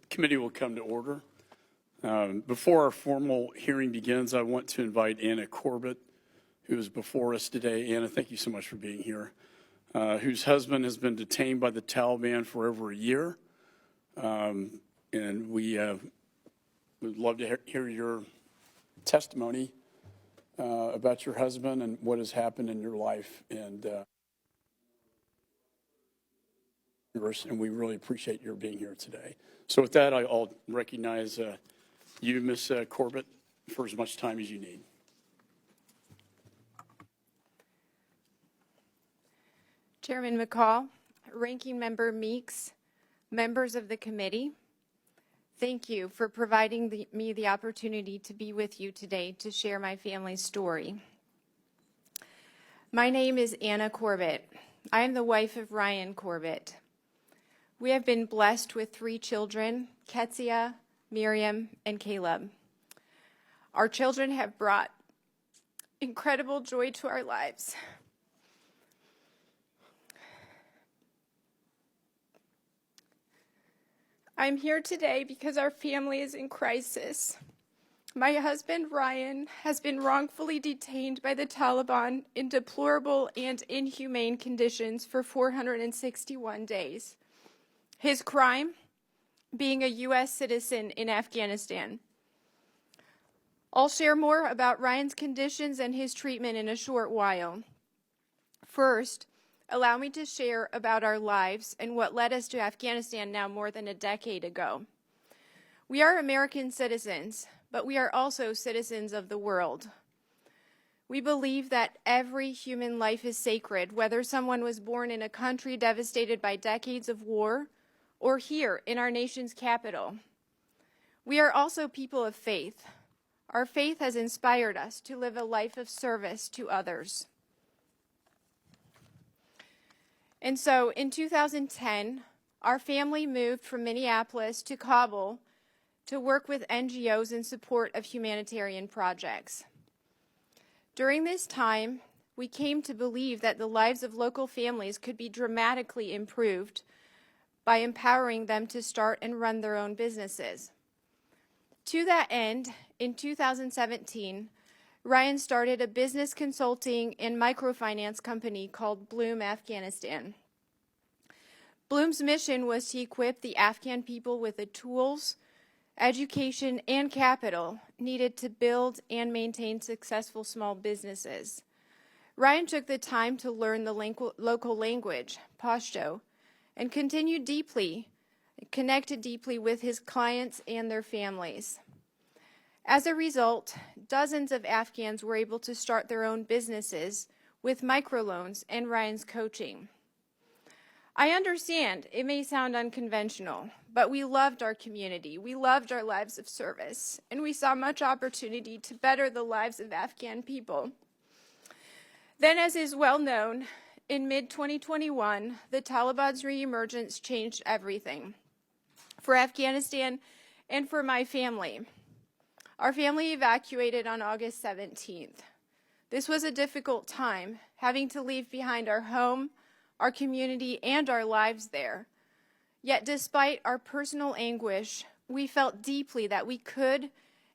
Committee will come to order. Before our formal hearing begins, I want to invite Anna Corbett, who is before us today. Anna, thank you so much for being here. Whose husband has been detained by the Taliban for over a year. And we would love to hear your testimony about your husband and what has happened in your life. And we really appreciate your being here today. So with that, I'll recognize you, Ms. Corbett, for as much time as you need. Chairman McCall, Ranking Member Meeks, members of the committee, thank you for providing me the opportunity to be with you today to share my family's story. My name is Anna Corbett. I am the wife of Ryan Corbett. We have been blessed with 3 children, Ketsia, Miriam, and Caleb. Our children have brought incredible joy to our lives. I'm here today because our family is in crisis. My husband, Ryan, has been wrongfully detained by the Taliban in deplorable and inhumane conditions for 461 days. His crime? Being a U.S. citizen in Afghanistan. I'll share more about Ryan's conditions and his treatment in a short while. First, allow me to share about our lives and what led us to Afghanistan now more than a decade ago. We are American citizens, but we are also citizens of the world. We believe that every human life is sacred, whether someone was born in a country devastated by decades of war or here in our nation's capital. We are also people of faith. Our faith has inspired us to live a life of service to others. And so in 2010, our family moved from Minneapolis to Kabul to work with NGOs in support of humanitarian projects. During this time, we came to believe that the lives of local families could be dramatically improved by empowering them to start and run their own businesses. To that end, in 2017, Ryan started a business consulting and microfinance company called Bloom Afghanistan. Bloom's mission was to equip the Afghan people with the tools, education, and capital needed to build and maintain successful small businesses. Ryan took the time to learn the local language, Pashto, and connected deeply with his clients and their families. As a result, dozens of Afghans were able to start their own businesses with microloans and Ryan's coaching. I understand it may sound unconventional, but we loved our community, we loved our lives of service, and we saw much opportunity to better the lives of Afghan people. Then, as is well known, in mid-2021, the Taliban's reemergence changed everything for Afghanistan and for my family. Our family evacuated on August 17th. This was a difficult time, having to leave behind our home, our community, and our lives there. Yet despite our personal anguish, we felt deeply that we could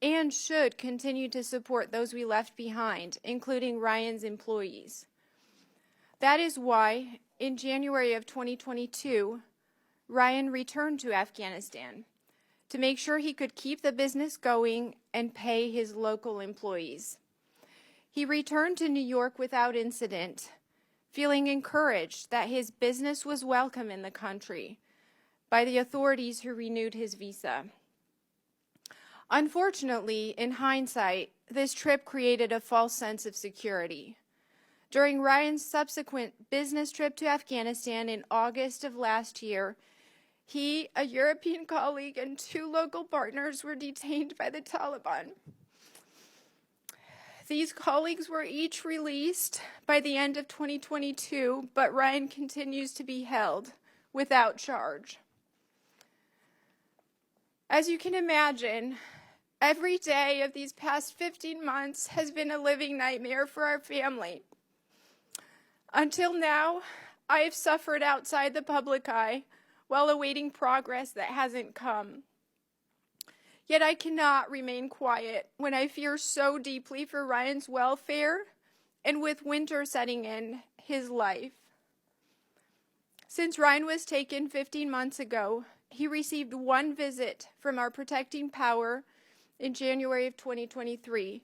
and should continue to support those we left behind, including Ryan's employees. That is why, in January of 2022, Ryan returned to Afghanistan to make sure he could keep the business going and pay his local employees. He returned to New York without incident, feeling encouraged that his business was welcome in the country by the authorities who renewed his visa. Unfortunately, in hindsight, this trip created a false sense of security. During Ryan's subsequent business trip to Afghanistan in August of last year, he, a European colleague, and 2 local partners were detained by the Taliban. These colleagues were each released by the end of 2022, but Ryan continues to be held without charge. As you can imagine, every day of these past 15 months has been a living nightmare for our family. Until now, I have suffered outside the public eye while awaiting progress that hasn't come. Yet I cannot remain quiet when I fear so deeply for Ryan's welfare and with winter setting in his life. Since Ryan was taken 15 months ago, he received one visit from our protecting power in January of 2023,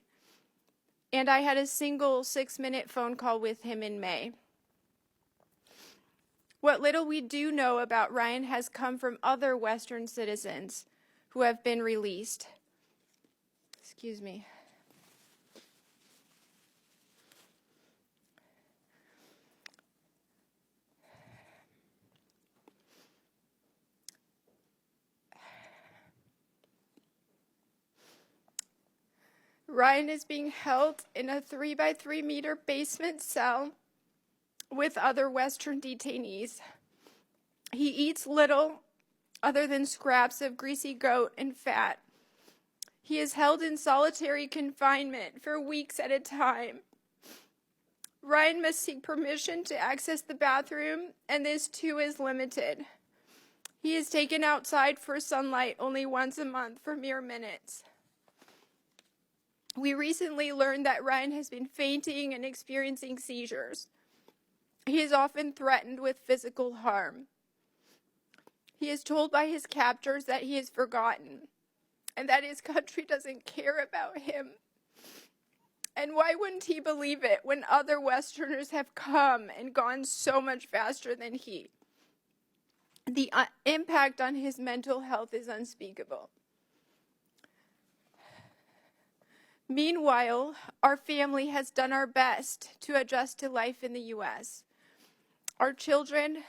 and I had a single 6-minute phone call with him in May. What little we do know about Ryan has come from other Western citizens who have been released. Excuse me. Ryan is being held in a 3-by-3-meter basement cell with other Western detainees. He eats little other than scraps of greasy goat and fat. He is held in solitary confinement for weeks at a time. Ryan must seek permission to access the bathroom, and this too is limited. He is taken outside for sunlight only once a month for mere minutes. We recently learned that Ryan has been fainting and experiencing seizures. He is often threatened with physical harm. He is told by his captors that he is forgotten and that his country doesn't care about him. And why wouldn't he believe it when other Westerners have come and gone so much faster than he? The impact on his mental health is unspeakable. Meanwhile, our family has done our best to adjust to life in the U.S. Our children,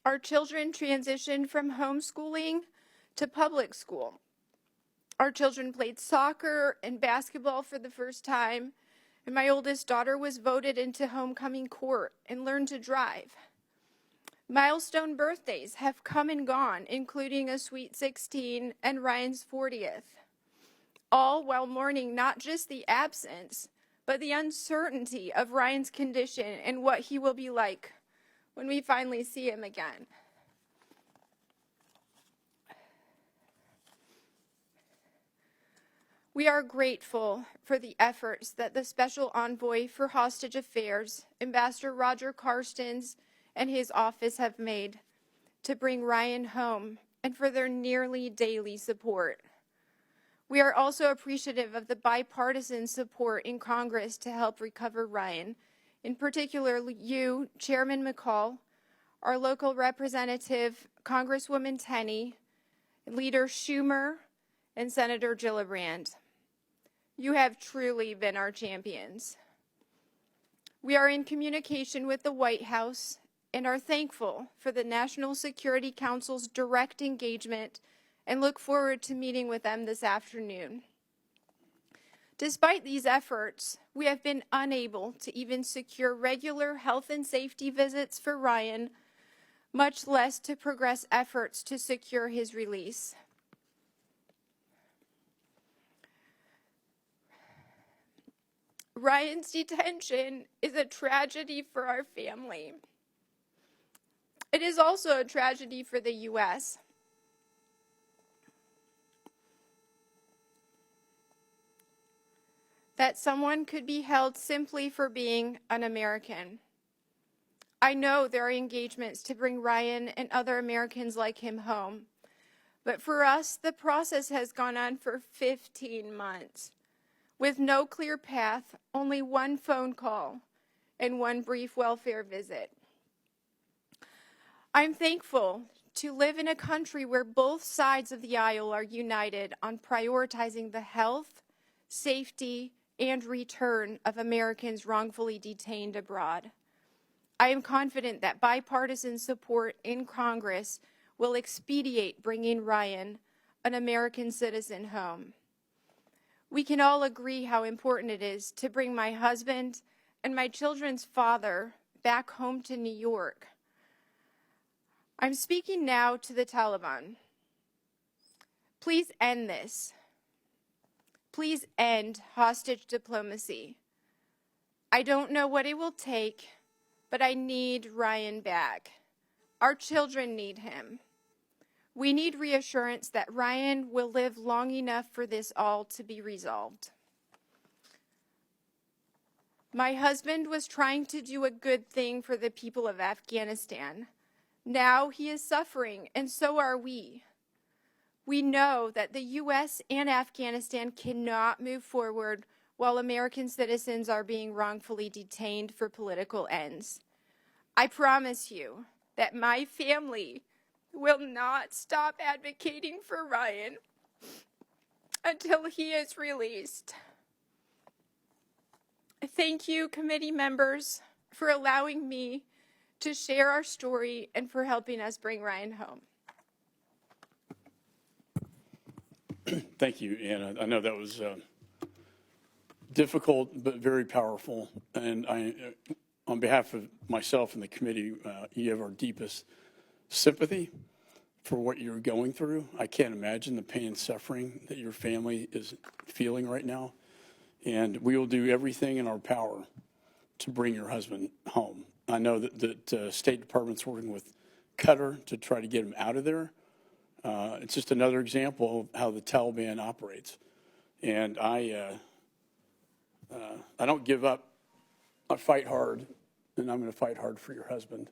Our children transitioned from homeschooling to public school. Our children played soccer and basketball for the first time, and my oldest daughter was voted into homecoming court and learned to drive. Milestone birthdays have come and gone, including a sweet 16 and Ryan's 40th, all while mourning not just the absence, but the uncertainty of Ryan's condition and what he will be like when we finally see him again. We are grateful for the efforts that the Special Envoy for Hostage Affairs, Ambassador Roger Carstens, and his office have made to bring Ryan home and for their nearly daily support. We are also appreciative of the bipartisan support in Congress to help recover Ryan, in particular you, Chairman McCall, our local representative, Congresswoman Tenney, Leader Schumer, and Senator Gillibrand. You have truly been our champions. We are in communication with the White House and are thankful for the National Security Council's direct engagement and look forward to meeting with them this afternoon. Despite these efforts, we have been unable to even secure regular health and safety visits for Ryan, much less to progress efforts to secure his release. Ryan's detention is a tragedy for our family. It is also a tragedy for the U.S. That someone could be held simply for being an American. I know there are engagements to bring Ryan and other Americans like him home, but for us, the process has gone on for 15 months, with no clear path, only one phone call, and one brief welfare visit. I'm thankful to live in a country where both sides of the aisle are united on prioritizing the health, safety, and return of Americans wrongfully detained abroad. I am confident that bipartisan support in Congress will expedite bringing Ryan, an American citizen, home. We can all agree how important it is to bring my husband and my children's father back home to New York. I'm speaking now to the Taliban. Please end this. Please end hostage diplomacy. I don't know what it will take, but I need Ryan back. Our children need him. We need reassurance that Ryan will live long enough for this all to be resolved. My husband was trying to do a good thing for the people of Afghanistan. Now he is suffering, and so are we. We know that the U.S. and Afghanistan cannot move forward while American citizens are being wrongfully detained for political ends. I promise you that my family will not stop advocating for Ryan until he is released. Thank you, committee members, for allowing me to share our story and for helping us bring Ryan home. Thank you, Anna. I know that was difficult but very powerful. And on behalf of myself and the committee, you have our deepest sympathy for what you're going through. I can't imagine the pain and suffering that your family is feeling right now. And we will do everything in our power to bring your husband home. I know that State Department's working with Qatar to try to get him out of there. It's just another example of how the Taliban operates. And I don't give up. I fight hard, and I'm going to fight hard for your husband.